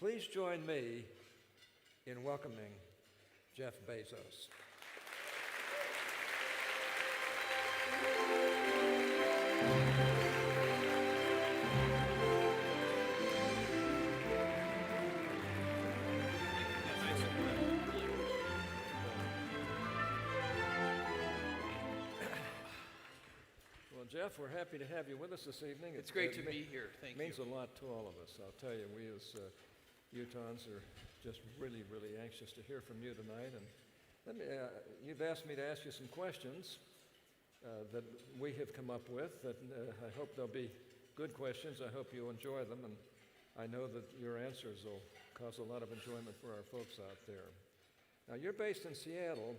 Please join me in welcoming Jeff Bezos. Well, Jeff, we're happy to have you with us this evening. It's great to be here. Thank you. It means a lot to all of us. I'll tell you, we as Utahns are just really, really anxious to hear from you tonight. And you've asked me to ask you some questions that we have come up with. That I hope they'll be good questions. I hope you'll enjoy them, and I know that your answers will cause a lot of enjoyment for our folks out there. Now, you're based in Seattle,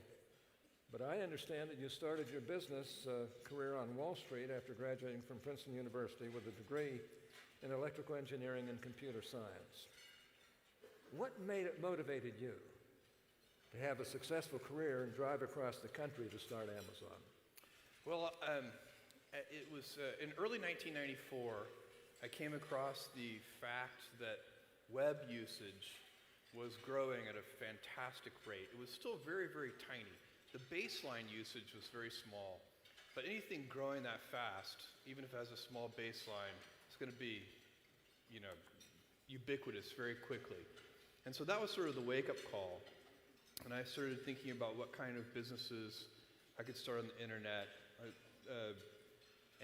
but I understand that you started your business career on Wall Street after graduating from Princeton University with a degree in electrical engineering and computer science. What motivated you to have a successful career and drive across the country to start Amazon? Well, it was in early 1994, I came across the fact that web usage was growing at a fantastic rate. It was still very, very tiny. The baseline usage was very small, but anything growing that fast, even if it has a small baseline, it's going to be, ubiquitous very quickly. And so that was sort of the wake-up call. And I started thinking about what kind of businesses I could start on the internet,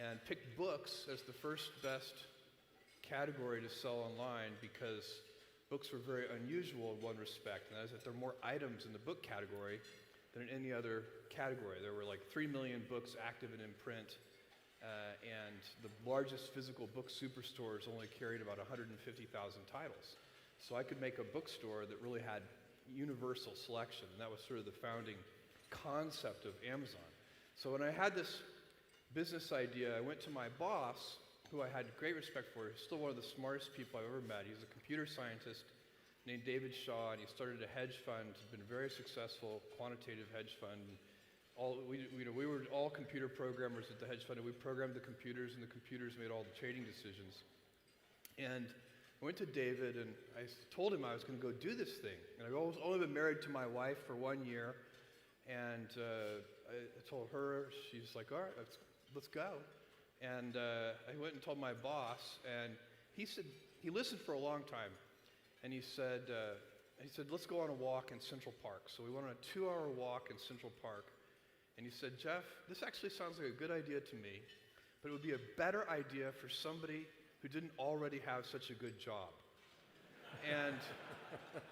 and picked books as the first best category to sell online because books were very unusual in one respect, and that is that there are more items in the book category than in any other category. There were like 3 million books active and in print, and the largest physical book superstores only carried about 150,000 titles. So I could make a bookstore that really had universal selection. And that was sort of the founding concept of Amazon. So when I had this business idea, I went to my boss, who I had great respect for. He's still one of the smartest people I've ever met. He's a computer scientist named David Shaw, and he started a hedge fund. It's been a very successful quantitative hedge fund. We were all computer programmers at the hedge fund, and we programmed the computers, and the computers made all the trading decisions. And I went to David, and I told him I was going to go do this thing. And I've only been married to my wife for 1 year, and I told her, she's like, all right, let's go. And I went and told my boss, and he listened for a long time. And he said, let's go on a walk in Central Park. So we went on a 2-hour walk in Central Park. And he said, Jeff, this actually sounds like a good idea to me, but it would be a better idea for somebody who didn't already have such a good job. And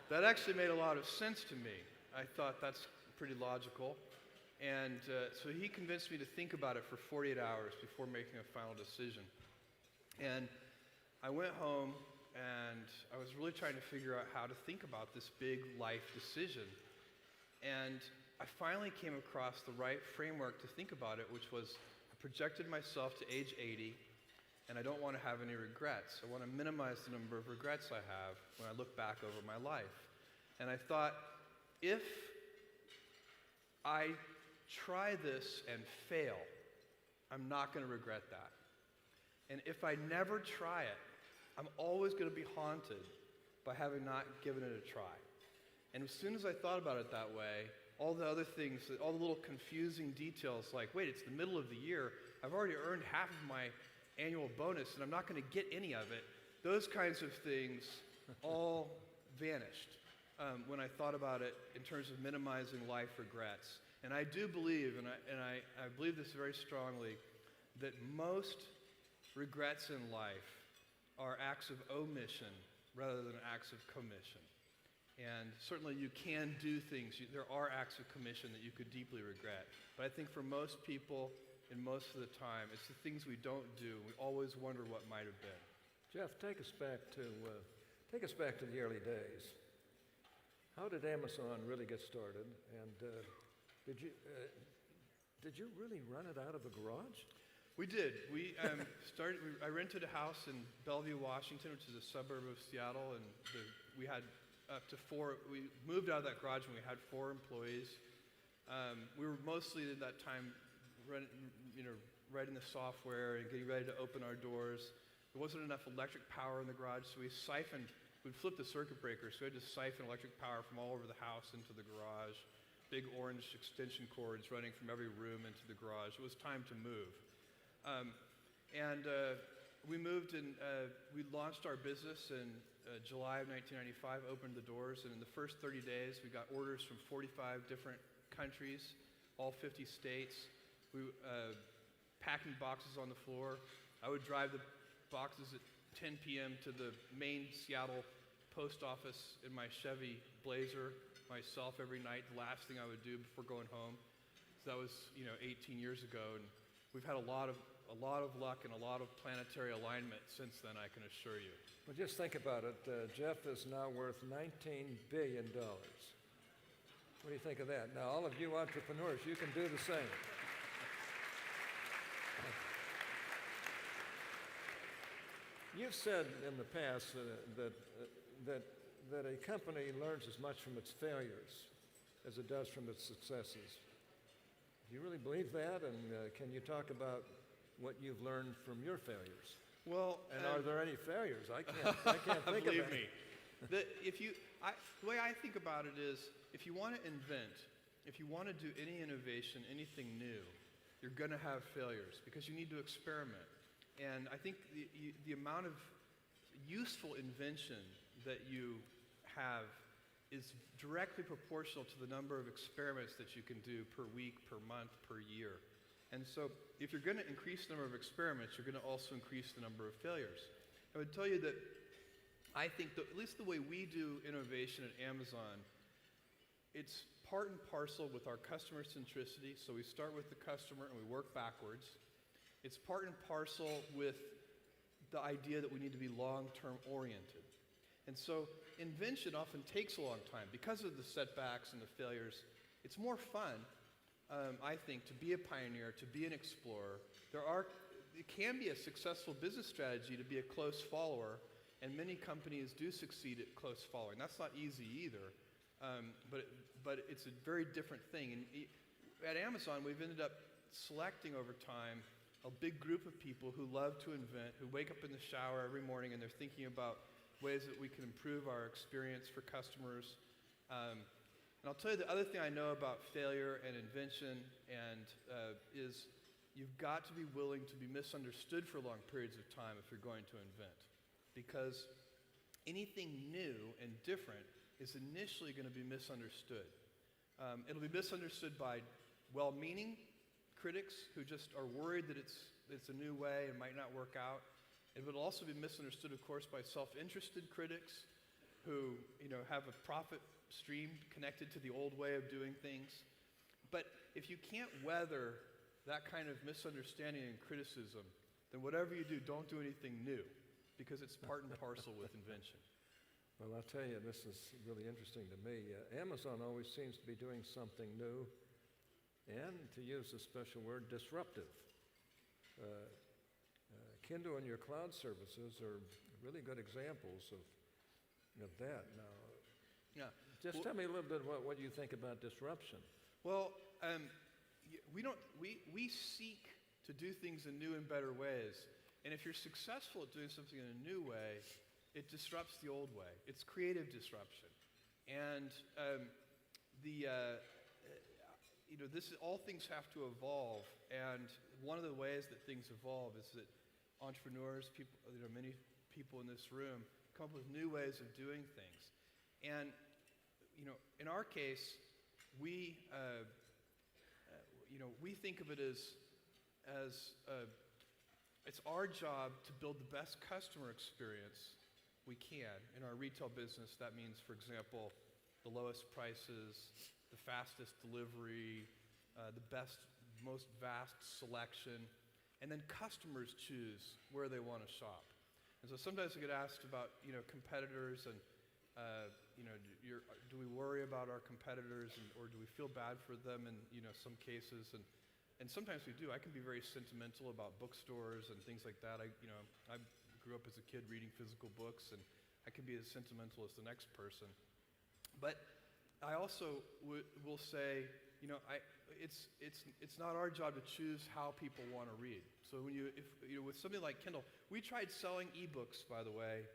that actually made a lot of sense to me. I thought that's pretty logical. And so he convinced me to think about it for 48 hours before making a final decision. And I went home, and I was really trying to figure out how to think about this big life decision. And I finally came across the right framework to think about it, which was I projected myself to age 80, and I don't want to have any regrets. I want to minimize the number of regrets I have when I look back over my life. And I thought, if I try this and fail, I'm not going to regret that. And if I never try it, I'm always going to be haunted by having not given it a try. And as soon as I thought about it that way, all the other things, all the little confusing details like, wait, it's the middle of the year, I've already earned half of my annual bonus and I'm not going to get any of it, those kinds of things all vanished when I thought about it in terms of minimizing life regrets. And I do believe, and I believe this very strongly, that most regrets in life are acts of omission rather than acts of commission. And certainly you can do things, there are acts of commission that you could deeply regret. But I think for most people, and most of the time, it's the things we don't do. We always wonder what might have been. Jeff, take us back to the early days. How did Amazon really get started? And did you really run it out of a garage? We did. We I rented a house in Bellevue, Washington, which is a suburb of Seattle, and we had up to 4. We moved out of that garage when we had 4 employees. We were mostly at that time, writing the software and getting ready to open our doors. There wasn't enough electric power in the garage, so we siphoned we'd flip the circuit breaker, so we had to siphon electric power from all over the house into the garage. Big orange extension cords running from every room into the garage. It was time to move. We moved and we launched our business in July of 1995, opened the doors, and in the first 30 days, we got orders from 45 different countries, all 50 states. We packing boxes on the floor. I would drive the boxes at 10 p.m. to the main Seattle post office in my Chevy Blazer myself every night. The last thing I would do before going home. So that was 18 years ago, and we've had a lot of luck and a lot of planetary alignment since then, I can assure you. Well, just think about it. Jeff is now worth $19 billion. What do you think of that? Now, all of you entrepreneurs, you can do the same. You've said in the past that a company learns as much from its failures as it does from its successes. Do you really believe that? And can you talk about what you've learned from your failures? Well, and are there any failures? I can't think of believe any. me. The way I think about it is, if you want to invent, if you want to do any innovation, anything new, you're going to have failures because you need to experiment. And I think the amount of useful invention that you have is directly proportional to the number of experiments that you can do per week, per month, per year. And so if you're going to increase the number of experiments, you're going to also increase the number of failures. I would tell you that I think that at least the way we do innovation at Amazon, it's part and parcel with our customer centricity. So we start with the customer and we work backwards. It's part and parcel with the idea that we need to be long-term oriented. And so invention often takes a long time. Because of the setbacks and the failures, it's more fun, I think, to be a pioneer, to be an explorer. It can be a successful business strategy to be a close follower, and many companies do succeed at close following. That's not easy either, but it's a very different thing. And at Amazon, we've ended up selecting over time a big group of people who love to invent, who wake up in the shower every morning and they're thinking about ways that we can improve our experience for customers. And I'll tell you the other thing I know about failure and invention is you've got to be willing to be misunderstood for long periods of time if you're going to invent. Because anything new and different is initially going to be misunderstood. It'll be misunderstood by well-meaning critics who just are worried that it's a new way and might not work out. It would also be misunderstood, of course, by self-interested critics who have a profit stream connected to the old way of doing things. But if you can't weather that kind of misunderstanding and criticism, then whatever you do, don't do anything new, because it's part and parcel with invention. Well, I'll tell you, this is really interesting to me. Amazon always seems to be doing something new, and to use a special word, disruptive. Kindle and your cloud services are really good examples of that. Now, just tell me a little bit about what you think about disruption. Well, we seek to do things in new and better ways, and if you're successful at doing something in a new way, it disrupts the old way. It's creative disruption, and all things have to evolve, and one of the ways that things evolve is that entrepreneurs, many people in this room, come up with new ways of doing things. And in our case, we think of it as it's our job to build the best customer experience we can. In our retail business, that means, for example, the lowest prices, the fastest delivery, the best, most vast selection, and then customers choose where they want to shop. And so sometimes I get asked about, competitors, and do we worry about our competitors, or do we feel bad for them in some cases? And sometimes we do. I can be very sentimental about bookstores and things like that. I grew up as a kid reading physical books, and I can be as sentimental as the next person. But I also will say, it's not our job to choose how people want to read. So with something like Kindle, we tried selling ebooks, by the way,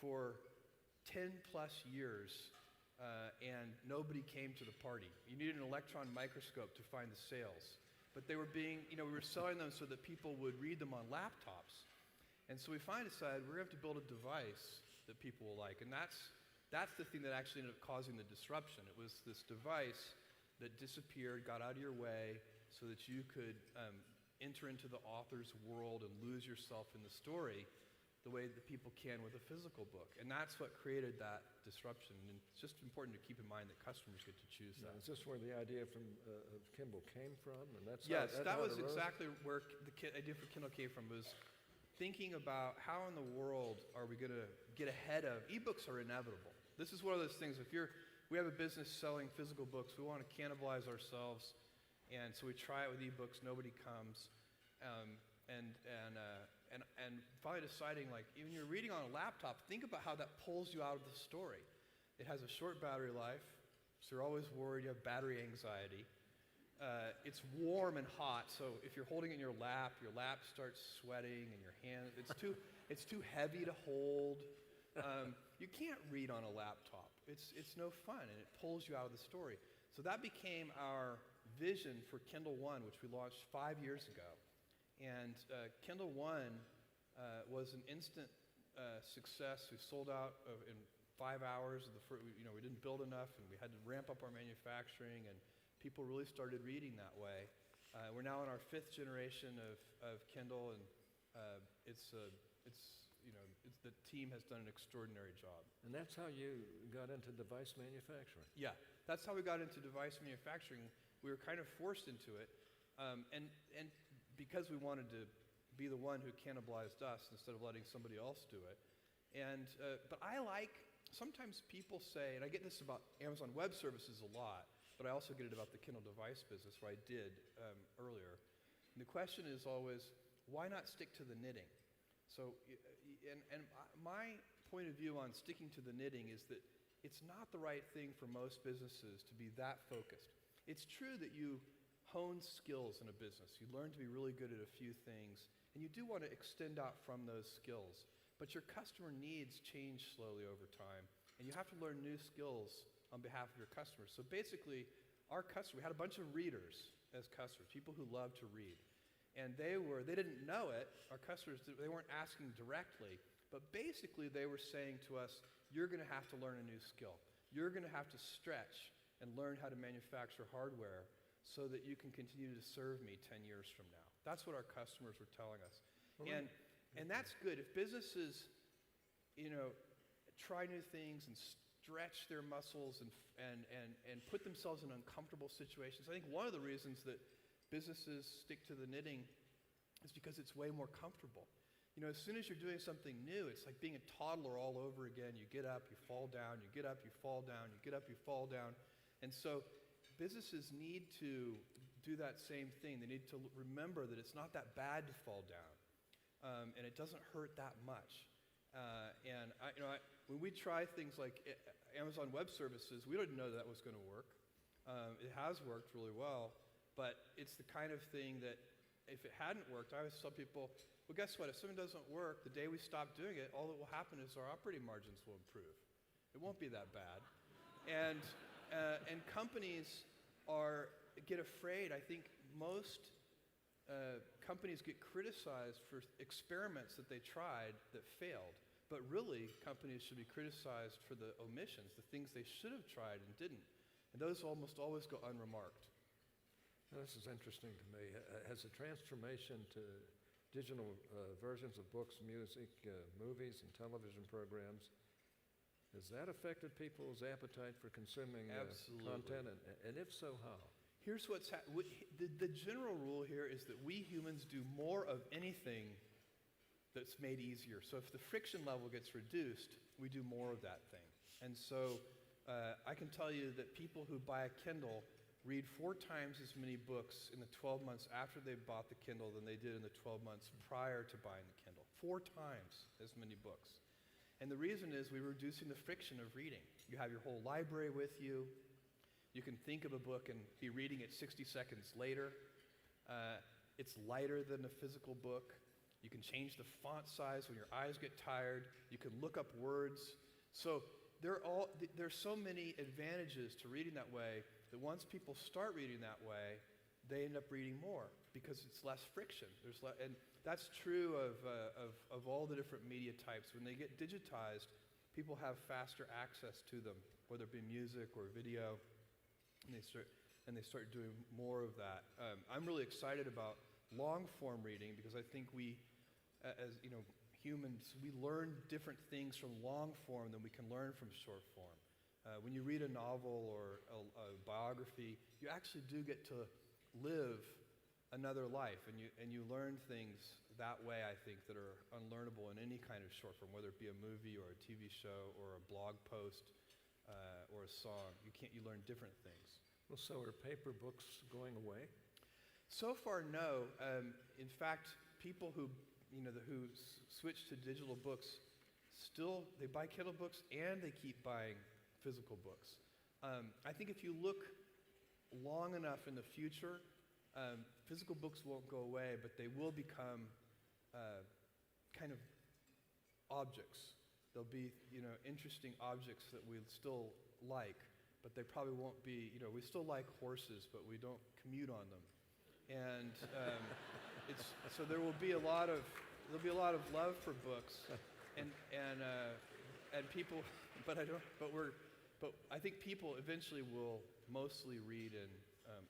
for 10 plus years, and nobody came to the party. You needed an electron microscope to find the sales. But they were being, we were selling them so that people would read them on laptops. And so we finally decided we're going to have to build a device that people will like. And that's the thing that actually ended up causing the disruption. It was this device that disappeared, got out of your way, so that you could enter into the author's world and lose yourself in the story the way that people can with a physical book. And that's what created that disruption. And it's just important to keep in mind that customers get to choose that. Is this where the idea of Kindle came from? And that's yes, that was it arose? exactly where the idea for Kindle came from, was thinking about how in the world are we going to get ahead of, ebooks are inevitable. This is one of those things, we have a business selling physical books, we want to cannibalize ourselves, and so we try it with ebooks, nobody comes. And finally deciding, like, when you're reading on a laptop, think about how that pulls you out of the story. It has a short battery life, so you're always worried, you have battery anxiety. It's warm and hot, so if you're holding it in your lap starts sweating, and your hand, it's too heavy to hold. You can't read on a laptop. It's no fun, and it pulls you out of the story. So that became our vision for Kindle One, which we launched 5 years ago. And Kindle One was an instant success. We sold out in 5 hours. We didn't build enough, and we had to ramp up our manufacturing, and people really started reading that way. We're now in our 5th generation of Kindle, and the team has done an extraordinary job. And that's how you got into device manufacturing? Yeah, that's how we got into device manufacturing. We were kind of forced into it, and because we wanted to be the one who cannibalized us instead of letting somebody else do it. But sometimes people say, and I get this about Amazon Web Services a lot, but I also get it about the Kindle device business, where I did earlier. And the question is always, why not stick to the knitting? So, and my point of view on sticking to the knitting is that it's not the right thing for most businesses to be that focused. It's true that you hone skills in a business. You learn to be really good at a few things, and you do want to extend out from those skills. But your customer needs change slowly over time, and you have to learn new skills on behalf of your customers. So basically, we had a bunch of readers as customers, people who love to read. And they didn't know it, our customers, they weren't asking directly, but basically they were saying to us, you're going to have to learn a new skill. You're going to have to stretch and learn how to manufacture hardware so that you can continue to serve me 10 years from now. That's what our customers were telling us. And that's good. If businesses, try new things and stretch their muscles and put themselves in uncomfortable situations. I think one of the reasons that businesses stick to the knitting is because it's way more comfortable. As soon as you're doing something new, it's like being a toddler all over again. You get up, you fall down, you get up, you fall down, you get up, you fall down. And so businesses need to do that same thing. They need to remember that it's not that bad to fall down, and it doesn't hurt that much. When we try things like Amazon Web Services, we didn't know that was going to work. It has worked really well, but it's the kind of thing that if it hadn't worked, I always tell people, well, guess what? If something doesn't work, the day we stop doing it, all that will happen is our operating margins will improve. It won't be that bad. And companies get afraid. I think most companies get criticized for experiments that they tried that failed. But really, companies should be criticized for the omissions, the things they should have tried and didn't. And those almost always go unremarked. Now, this is interesting to me. Has the transformation to digital versions of books, music, movies, and television programs, has that affected people's appetite for consuming content? And if so, how? Here's what's the general rule here is that we humans do more of anything that's made easier. So if the friction level gets reduced, we do more of that thing. And so I can tell you that people who buy a Kindle read 4 times as many books in the 12 months after they bought the Kindle than they did in the 12 months prior to buying the Kindle. 4 times as many books. And the reason is we're reducing the friction of reading. You have your whole library with you. You can think of a book and be reading it 60 seconds later. It's lighter than a physical book. You can change the font size when your eyes get tired. You can look up words. So there's so many advantages to reading that way that once people start reading that way, they end up reading more because it's less friction. And that's true of all the different media types. When they get digitized, people have faster access to them, whether it be music or video, and they start doing more of that. I'm really excited about long-form reading because I think we, as humans, we learn different things from long form than we can learn from short form. When you read a novel or a biography, you actually do get to live another life, and you learn things that way, I think, that are unlearnable in any kind of short form, whether it be a movie or a TV show or a blog post or a song. You learn different things. Well, so are paper books going away? So far, no. In fact, people who switch to digital books they buy Kindle books and they keep buying physical books. I think if you look long enough in the future, physical books won't go away, but they will become kind of objects. They'll be interesting objects that we still like, but they probably won't be. We still like horses, but we don't commute on them. And so there'll be a lot of love for books, and people. But I think people eventually will mostly read in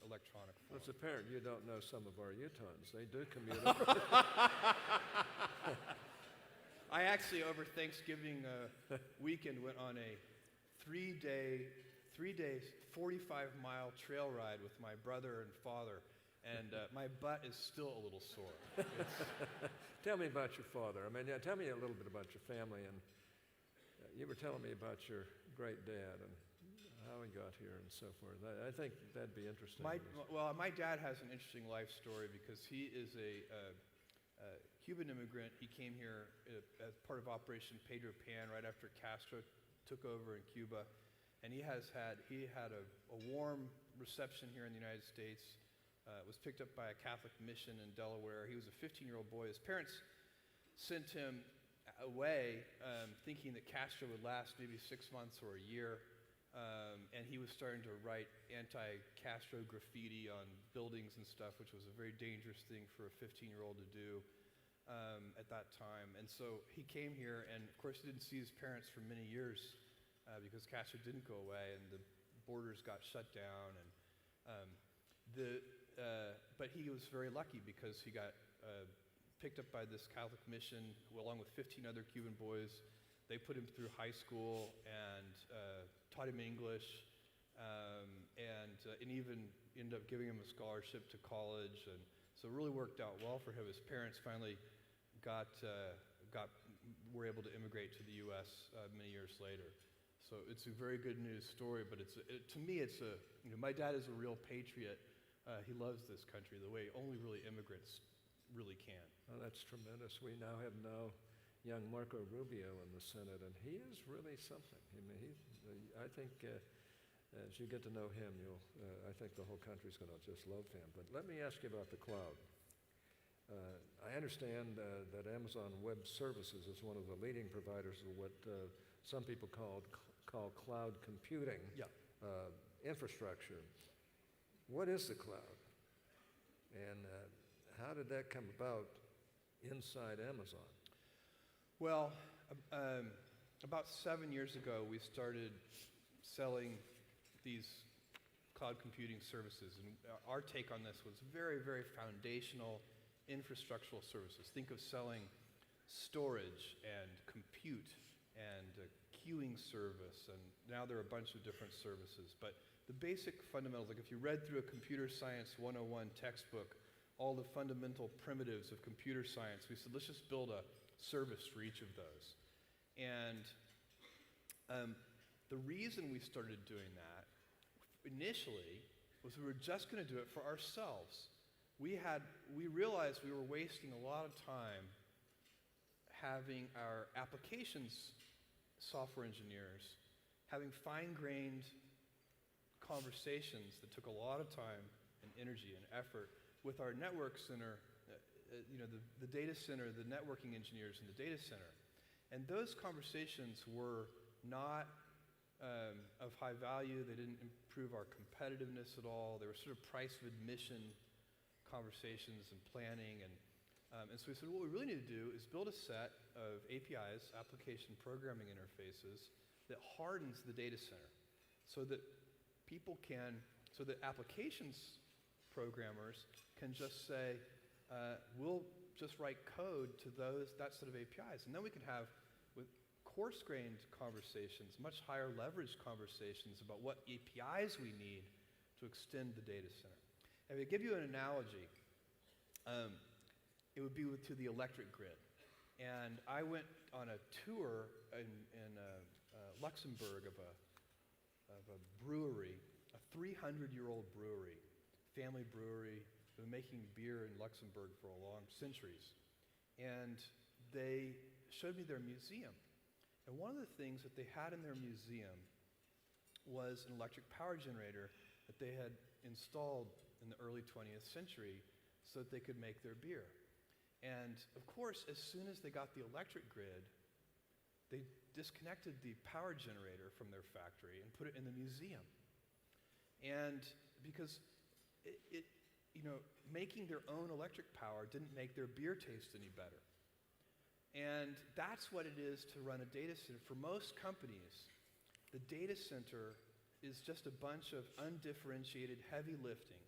electronic form. Well, it's apparent you don't know some of our Utahns. They do commute. I actually, over Thanksgiving weekend, went on a 3-day, 45-mile trail ride with my brother and father. And my butt is still a little sore. Tell me about your father. Tell me a little bit about your family. And you were telling me about your great dad and how he got here and so forth. I think that'd be interesting. My dad has an interesting life story because he is a Cuban immigrant. He came here as part of Operation Pedro Pan right after Castro took over in Cuba. And he had a warm reception here in the United States. Was picked up by a Catholic mission in Delaware. He was a 15-year-old boy. His parents sent him away thinking that Castro would last maybe 6 months or a year, and he was starting to write anti-Castro graffiti on buildings and stuff, which was a very dangerous thing for a 15-year-old to do at that time. And so he came here, and of course he didn't see his parents for many years because Castro didn't go away, and the borders got shut down, and but he was very lucky because he got picked up by this Catholic mission along with 15 other Cuban boys. They put him through high school and taught him English and even ended up giving him a scholarship to college. And so it really worked out well for him. His parents finally were able to immigrate to the U.S. Many years later. So it's a very good news story, but to me, my dad is a real patriot. He loves this country the way only really immigrants really can. Oh, that's tremendous. We now have young Marco Rubio in the Senate, and he is really something. I think as you get to know him, I think the whole country's going to just love him. But let me ask you about the cloud. I understand that Amazon Web Services is one of the leading providers of what some people call cloud computing infrastructure. What is the cloud? And how did that come about inside Amazon? Well, about 7 years ago, we started selling these cloud computing services. And our take on this was very, very foundational infrastructural services. Think of selling storage and compute and queuing service, and now there are a bunch of different services. But the basic fundamentals, like if you read through a Computer Science 101 textbook, all the fundamental primitives of computer science, we said, let's just build a service for each of those. And the reason we started doing that initially was we were just going to do it for ourselves. We realized we were wasting a lot of time having our applications software engineers having fine-grained conversations that took a lot of time and energy and effort with our network center, the data center, the networking engineers in the data center. And those conversations were not of high value. They didn't improve our competitiveness at all. They were sort of price of admission conversations and planning. And so we said, what we really need to do is build a set of APIs, application programming interfaces, that hardens the data center so that applications programmers can just say, we'll just write code to that set of APIs. And then we can have, with coarse-grained conversations, much higher leverage conversations about what APIs we need to extend the data center. And to give you an analogy, it would be to the electric grid. And I went on a tour in Luxembourg of a brewery, a 300-year-old brewery, family brewery. They've been making beer in Luxembourg for a long centuries. And they showed me their museum. And one of the things that they had in their museum was an electric power generator that they had installed in the early 20th century so that they could make their beer. And of course, as soon as they got the electric grid, they disconnected the power generator from their factory and put it in the museum. And because making their own electric power didn't make their beer taste any better. And that's what it is to run a data center. For most companies, the data center is just a bunch of undifferentiated heavy lifting.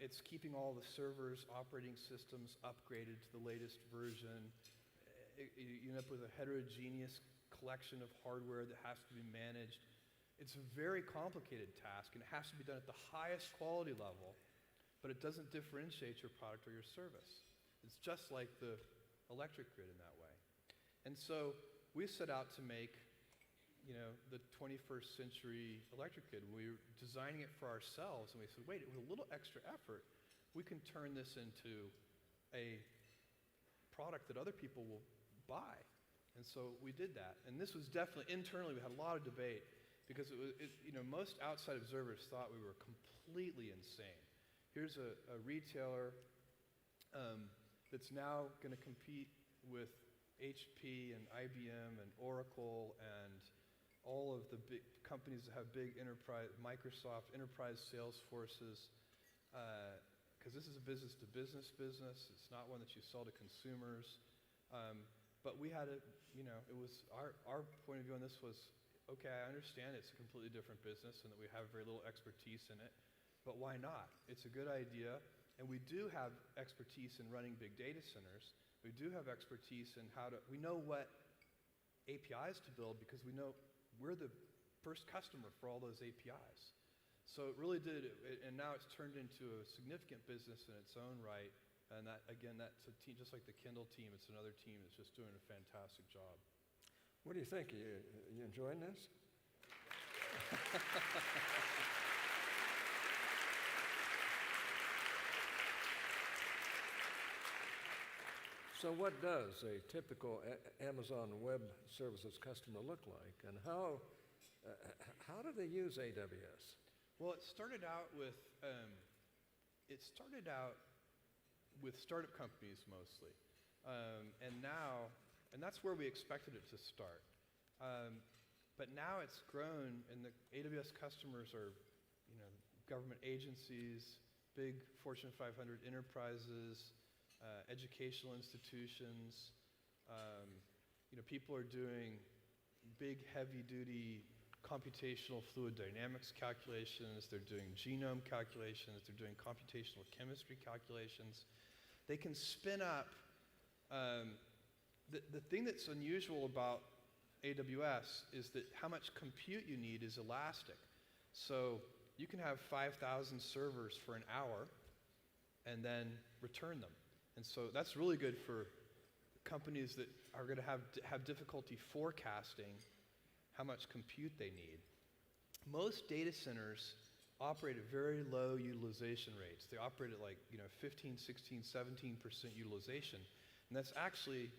It's keeping all the servers, operating systems upgraded to the latest version. You end up with a heterogeneous collection of hardware that has to be managed. It's a very complicated task, and it has to be done at the highest quality level, but it doesn't differentiate your product or your service. It's just like the electric grid in that way. And so we set out to make the 21st century electric grid. We were designing it for ourselves, and we said, wait, with a little extra effort, we can turn this into a product that other people will buy. And so we did that. And this was definitely, internally, we had a lot of debate because most outside observers thought we were completely insane. Here's a retailer that's now going to compete with HP and IBM and Oracle and all of the big companies that have big enterprise, Microsoft, enterprise sales forces, because this is a business-to-business business. It's not one that you sell to consumers. But we had it was our point of view on this was, okay, I understand it's a completely different business and that we have very little expertise in it, but why not? It's a good idea, and we do have expertise in running big data centers. We do have expertise in we know what APIs to build because we know we're the first customer for all those APIs. So it really did, and now it's turned into a significant business in its own right. And that, again, that's a team, just like the Kindle team, it's another team that's just doing a fantastic job. What do you think? You enjoying this? So what does a typical Amazon Web Services customer look like, and how do they use AWS? Well, it started out with startup companies mostly, and that's where we expected it to start. But now it's grown, and the AWS customers are, government agencies, big Fortune 500 enterprises, educational institutions. People are doing big, heavy-duty computational fluid dynamics calculations. They're doing genome calculations. They're doing computational chemistry calculations. They can spin up. The thing that's unusual about AWS is that how much compute you need is elastic. So you can have 5,000 servers for an hour and then return them. And so that's really good for companies that are going to have difficulty forecasting how much compute they need. Most data centers operate at very low utilization rates. They operate at 15, 16, 17% utilization. And that's actually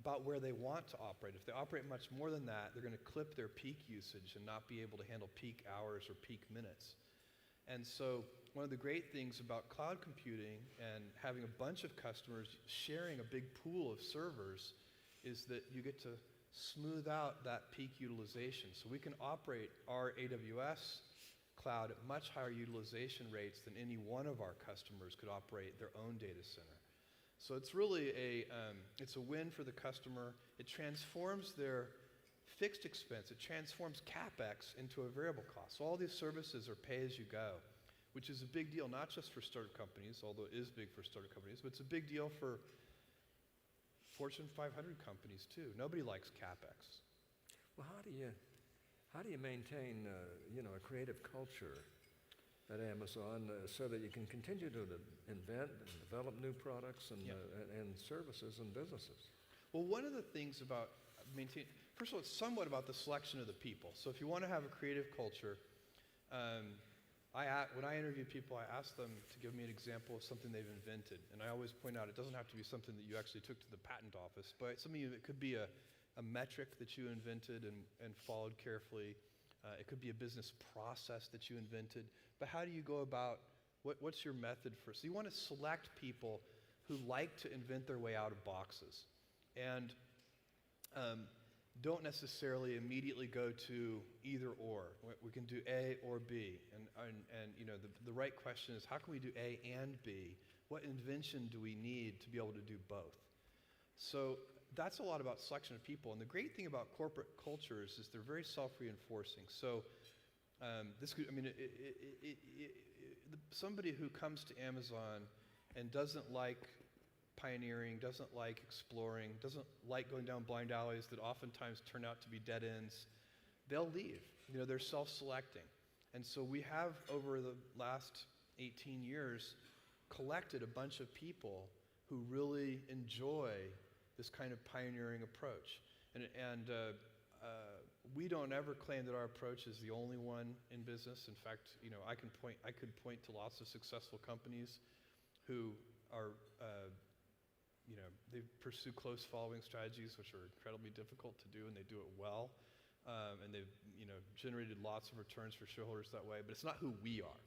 about where they want to operate. If they operate much more than that, they're going to clip their peak usage and not be able to handle peak hours or peak minutes. And so one of the great things about cloud computing and having a bunch of customers sharing a big pool of servers is that you get to smooth out that peak utilization. So we can operate our AWS cloud at much higher utilization rates than any one of our customers could operate their own data center. So it's really it's a win for the customer. It transforms their fixed expense. It transforms CapEx into a variable cost. So all these services are pay as you go, which is a big deal, not just for startup companies, although it is big for startup companies, but it's a big deal for Fortune 500 companies too. Nobody likes CapEx. Well, how do you maintain a creative culture at Amazon so that you can continue to invent and develop new products and services and businesses? Well, one of the things about first of all, it's somewhat about the selection of the people. So if you want to have a creative culture, when I interview people, I ask them to give me an example of something they've invented. And I always point out it doesn't have to be something that you actually took to the patent office, but it could be a metric that you invented and followed carefully. It could be a business process that you invented. But how do you go about, what's your method for? So you want to select people who like to invent their way out of boxes. And don't necessarily immediately go to either or. We can do A or B. And the right question is, how can we do A and B? What invention do we need to be able to do both? So that's a lot about selection of people. And the great thing about corporate cultures is they're very self-reinforcing. So somebody who comes to Amazon and doesn't like pioneering, doesn't like exploring, doesn't like going down blind alleys that oftentimes turn out to be dead ends, they'll leave. They're self-selecting. And so we have, over the last 18 years, collected a bunch of people who really enjoy this kind of pioneering approach. And we don't ever claim that our approach is the only one in business. In fact, I could point to lots of successful companies who are they pursue close following strategies, which are incredibly difficult to do, and they do it well. And they've generated lots of returns for shareholders that way, but it's not who we are.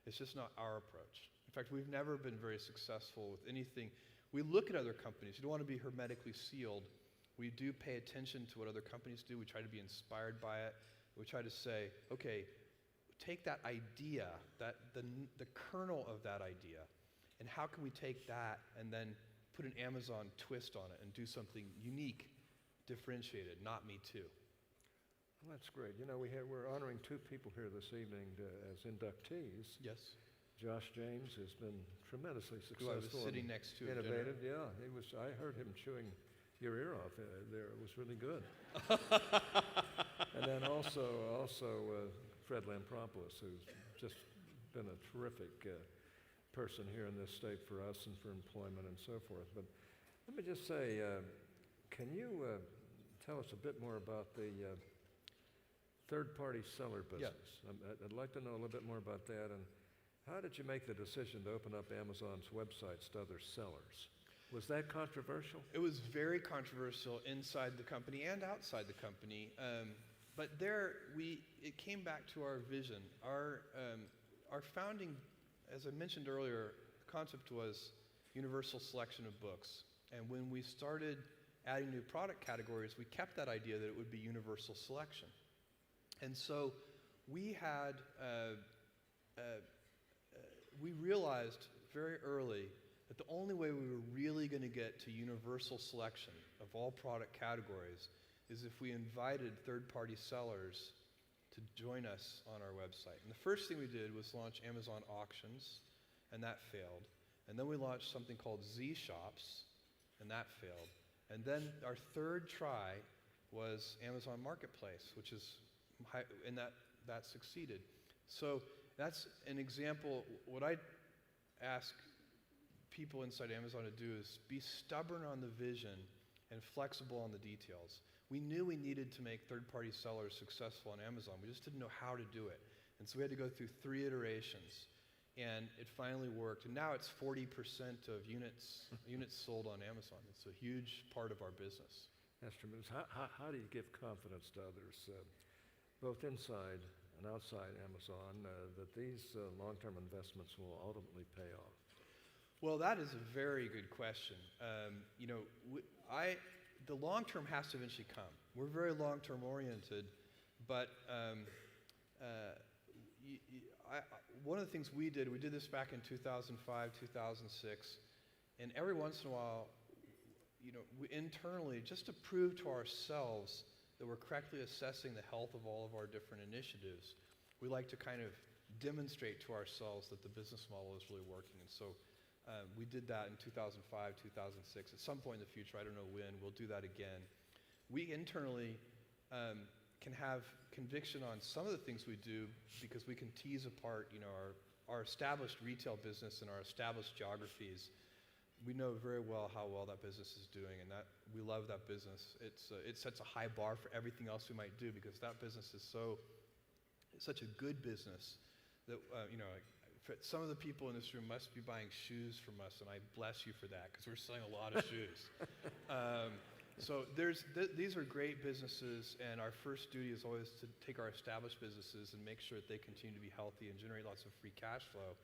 It's just not our approach. In fact, we've never been very successful with anything. We look at other companies. You don't want to be hermetically sealed. We do pay attention to what other companies do. We try to be inspired by it. We try to say, okay, take that idea, the kernel of that idea, and how can we take that and then put an Amazon twist on it and do something unique, differentiated, not me too. Well, that's great. We're honoring two people here this evening as inductees. Yes. Josh James has been tremendously successful. Who I was sitting next to at innovative. dinner. Yeah, he was. I heard him chewing your ear off there. It was really good. And then also Fred Lampropoulos, who's just been a terrific person here in this state for us and for employment and so forth. But let me just say, can you tell us a bit more about the third-party seller business? Yeah. I'd like to know a little bit more about that. And how did you make the decision to open up Amazon's websites to other sellers? Was that controversial? It was very controversial inside the company and outside the company. But it came back to our vision. Our founding, as I mentioned earlier, the concept was universal selection of books. And when we started adding new product categories, we kept that idea that it would be universal selection. And so we realized very early that the only way we were really going to get to universal selection of all product categories is if we invited third-party sellers to join us on our website. And the first thing we did was launch Amazon Auctions, and that failed. And then we launched something called Z Shops, and that failed. And then our third try was Amazon Marketplace, and that succeeded. So that's an example. What I ask people inside Amazon to do is be stubborn on the vision and flexible on the details. We knew we needed to make third-party sellers successful on Amazon. We just didn't know how to do it. And so we had to go through 3 iterations. And it finally worked. And now it's 40% of units sold on Amazon. It's a huge part of our business. That's tremendous. How do you give confidence to others, both inside and outside Amazon, that these long-term investments will ultimately pay off? Well, that is a very good question. The long term has to eventually come. We're very long-term oriented, but one of the things we did this back in 2005, 2006, and every once in a while, we internally, just to prove to ourselves that we're correctly assessing the health of all of our different initiatives, we like to kind of demonstrate to ourselves that the business model is really working. And so we did that in 2005, 2006. At some point in the future, I don't know when, we'll do that again. We internally can have conviction on some of the things we do because we can tease apart, our established retail business and our established geographies. We know very well how well that business is doing, and that we love that business. It sets a high bar for everything else we might do because that business is such a good business that some of the people in this room must be buying shoes from us, and I bless you for that because we're selling a lot of shoes. So these are great businesses, and our first duty is always to take our established businesses and make sure that they continue to be healthy and generate lots of free cash flow,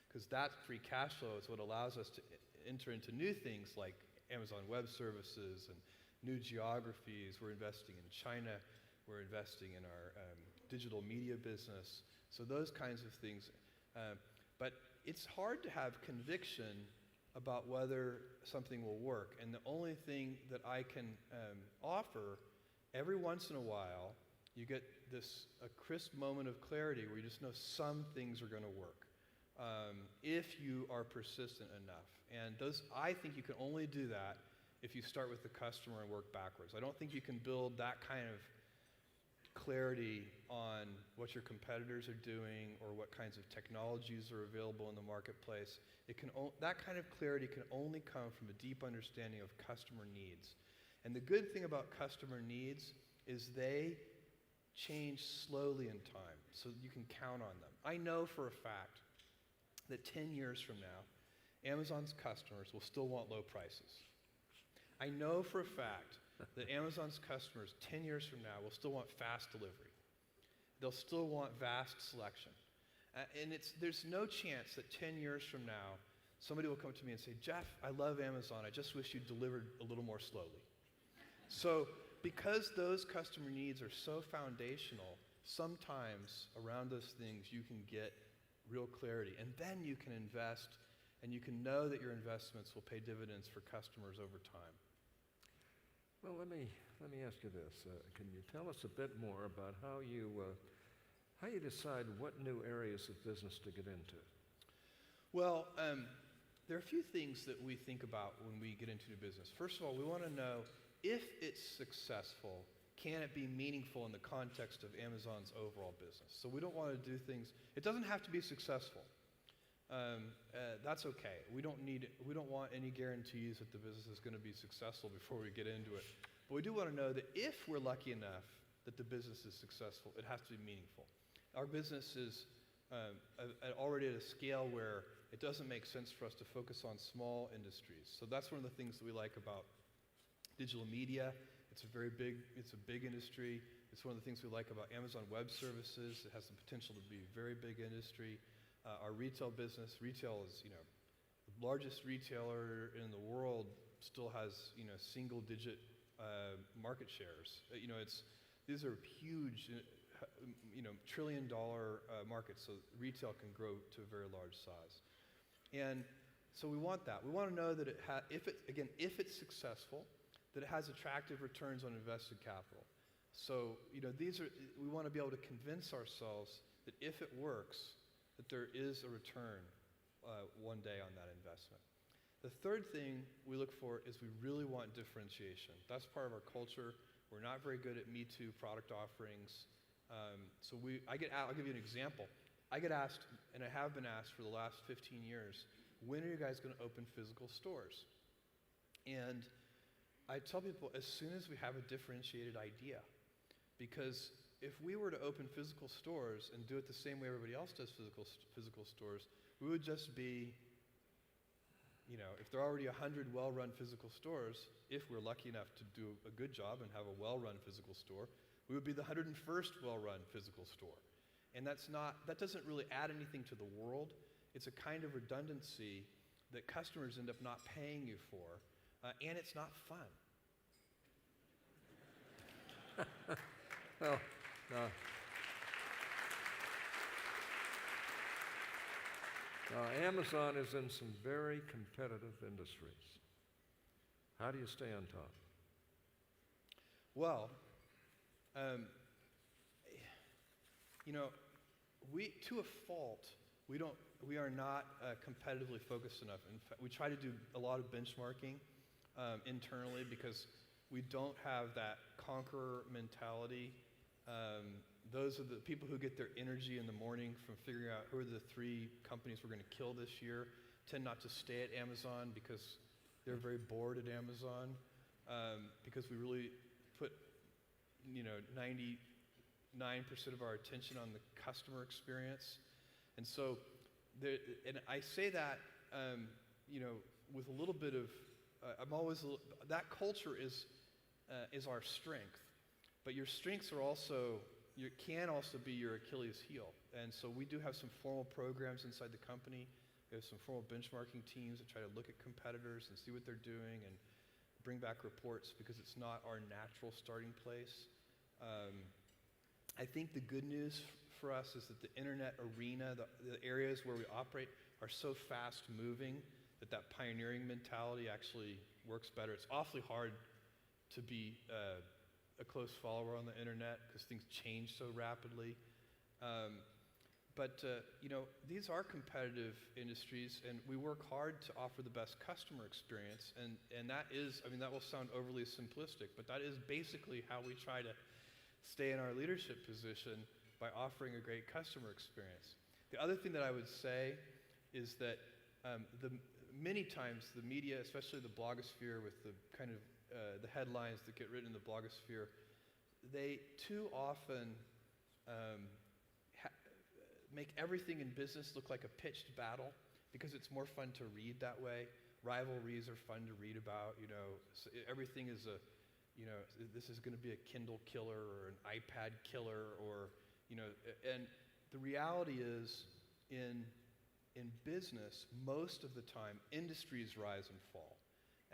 because that free cash flow is what allows us to enter into new things like Amazon Web Services and new geographies. We're investing in China. We're investing in our digital media business. So those kinds of things. But it's hard to have conviction about whether something will work. And the only thing that I can offer, every once in a while, you get a crisp moment of clarity where you just know some things are going to work if you are persistent enough. And I think you can only do that if you start with the customer and work backwards. I don't think you can build that kind of clarity on what your competitors are doing or what kinds of technologies are available in the marketplace. That kind of clarity can only come from a deep understanding of customer needs. And the good thing about customer needs is they change slowly in time, so you can count on them. I know for a fact that 10 years from now, Amazon's customers will still want low prices. I know for a fact that Amazon's customers 10 years from now will still want fast delivery. They'll still want vast selection. And there's no chance that 10 years from now, somebody will come to me and say, Jeff, I love Amazon. I just wish you delivered a little more slowly. So because those customer needs are so foundational, sometimes around those things you can get real clarity. And then you can invest, and you can know that your investments will pay dividends for customers over time. Well, let me ask you this. Can you tell us a bit more about how you decide what new areas of business to get into? Well, there are a few things that we think about when we get into new business. First of all, we want to know if it's successful, can it be meaningful in the context of Amazon's overall business? So we don't want to do things, it doesn't have to be successful. That's okay. We don't want any guarantees that the business is going to be successful before we get into it. But we do want to know that if we're lucky enough that the business is successful, it has to be meaningful. Our business is already at a scale where it doesn't make sense for us to focus on small industries. So that's one of the things that we like about digital media. It's a big industry. It's one of the things we like about Amazon Web Services. It has the potential to be a very big industry. Our retail business, retail is, the largest retailer in the world still has, single-digit market shares. These are huge, trillion-dollar markets, so retail can grow to a very large size. And so we want that. We want to know that if it's successful, that it has attractive returns on invested capital. So, we want to be able to convince ourselves that if it works, that there is a return one day on that investment. The third thing we look for is we really want differentiation. That's part of our culture. We're not very good at Me Too product offerings. I'll give you an example. I get asked, and I have been asked for the last 15 years, when are you guys going to open physical stores? And I tell people as soon as we have a differentiated idea, because if we were to open physical stores and do it the same way everybody else does physical stores, we would just be, if there are already 100 well-run physical stores, if we're lucky enough to do a good job and have a well-run physical store, we would be the 101st well-run physical store. And that doesn't really add anything to the world. It's a kind of redundancy that customers end up not paying you for, and it's not fun. Well, now, Amazon is in some very competitive industries. How do you stay on top? Well, you know, to a fault, we are not competitively focused enough. In fact, we try to do a lot of benchmarking internally because we don't have that conqueror mentality. Those are the people who get their energy in the morning from figuring out who are the 3 companies we're going to kill this year, tend not to stay at Amazon because they're very bored at Amazon, because we really put, 99% of our attention on the customer experience. And so, and I say that, with a little bit of, that culture is our strength, but your strengths are also, can also be your Achilles heel. And so we do have some formal programs inside the company. We have some formal benchmarking teams that try to look at competitors and see what they're doing and bring back reports because it's not our natural starting place. I think the good news for us is that the internet arena, the areas where we operate are so fast moving that pioneering mentality actually works better. It's awfully hard to be a close follower on the internet because things change so rapidly. But these are competitive industries, and we work hard to offer the best customer experience. And that is, that will sound overly simplistic, but that is basically how we try to stay in our leadership position, by offering a great customer experience. The other thing that I would say is that many times the media, especially the blogosphere with the kind of the headlines that get written in the blogosphere, they too often make everything in business look like a pitched battle because it's more fun to read that way. Rivalries are fun to read about, so everything is this is going to be a Kindle killer or an iPad killer or, and the reality is in business, most of the time, industries rise and fall.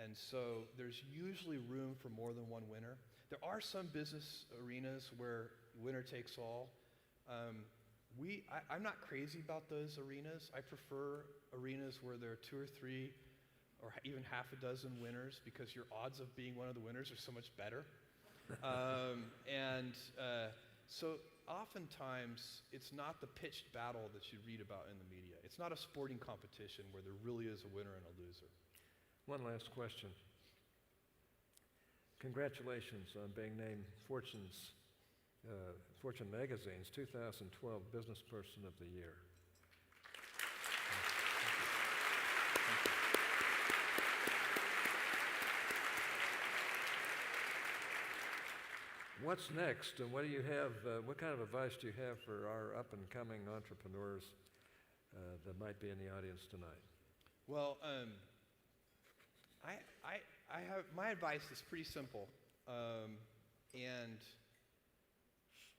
And so there's usually room for more than one winner. There are some business arenas where winner takes all. I'm not crazy about those arenas. I prefer arenas where there are 2 or 3 or even half a dozen winners because your odds of being one of the winners are so much better. So oftentimes, it's not the pitched battle that you read about in the media. It's not a sporting competition where there really is a winner and a loser. One last question. Congratulations on being named Fortune Magazine's 2012 Business Person of the Year. What's next, and what do you have? What kind of advice do you have for our up-and-coming entrepreneurs that might be in the audience tonight? Well, I have my advice is pretty simple, and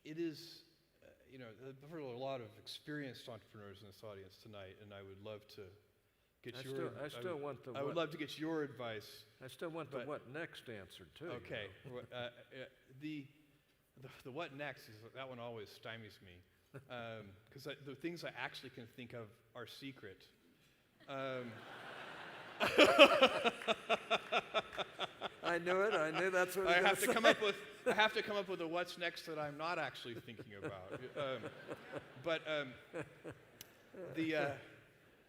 it is, there are a lot of experienced entrepreneurs in this audience tonight, and I would love to get I would love to get your advice. I still want the what next answer too. Okay, the what next is that one always stymies me because the things I actually can think of are secret. I knew it. I knew that's what I have to come up with a what's next that I'm not actually thinking about.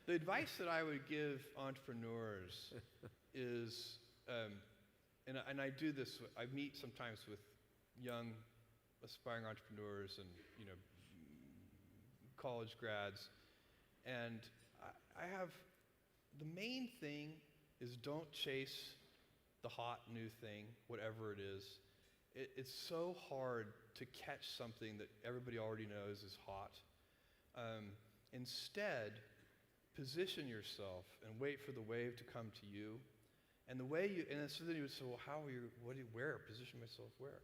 The advice that I would give entrepreneurs is, and I do this. I meet sometimes with young, aspiring entrepreneurs and college grads, and I have the main thing is don't chase the hot new thing, whatever it is. It's so hard to catch something that everybody already knows is hot. Instead, position yourself and wait for the wave to come to you. And the way so then you would say, well, where? Position myself where?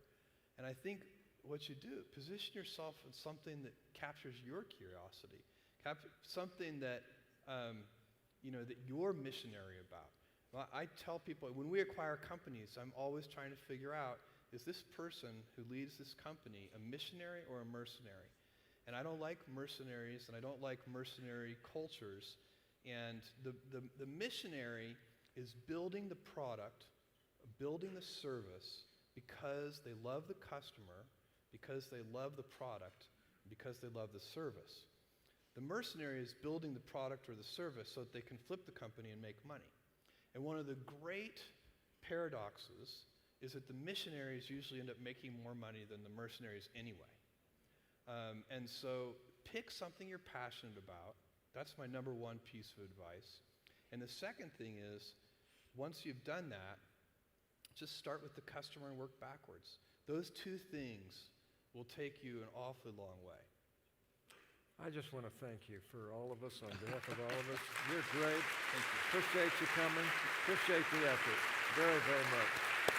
And I think what you do, position yourself in something that captures your curiosity, something that, that you're missionary about. I tell people, when we acquire companies, I'm always trying to figure out, is this person who leads this company a missionary or a mercenary? And I don't like mercenaries, and I don't like mercenary cultures. And the missionary is building the product, building the service because they love the customer, because they love the product, because they love the service. The mercenary is building the product or the service so that they can flip the company and make money. And one of the great paradoxes is that the missionaries usually end up making more money than the mercenaries anyway. And so pick something you're passionate about. That's my number one piece of advice. And the second thing is, once you've done that, just start with the customer and work backwards. Those two things will take you an awfully long way. I just want to thank you for all of us, on behalf of all of us. You're great. Thank you. Appreciate you coming. Appreciate the effort very, very much.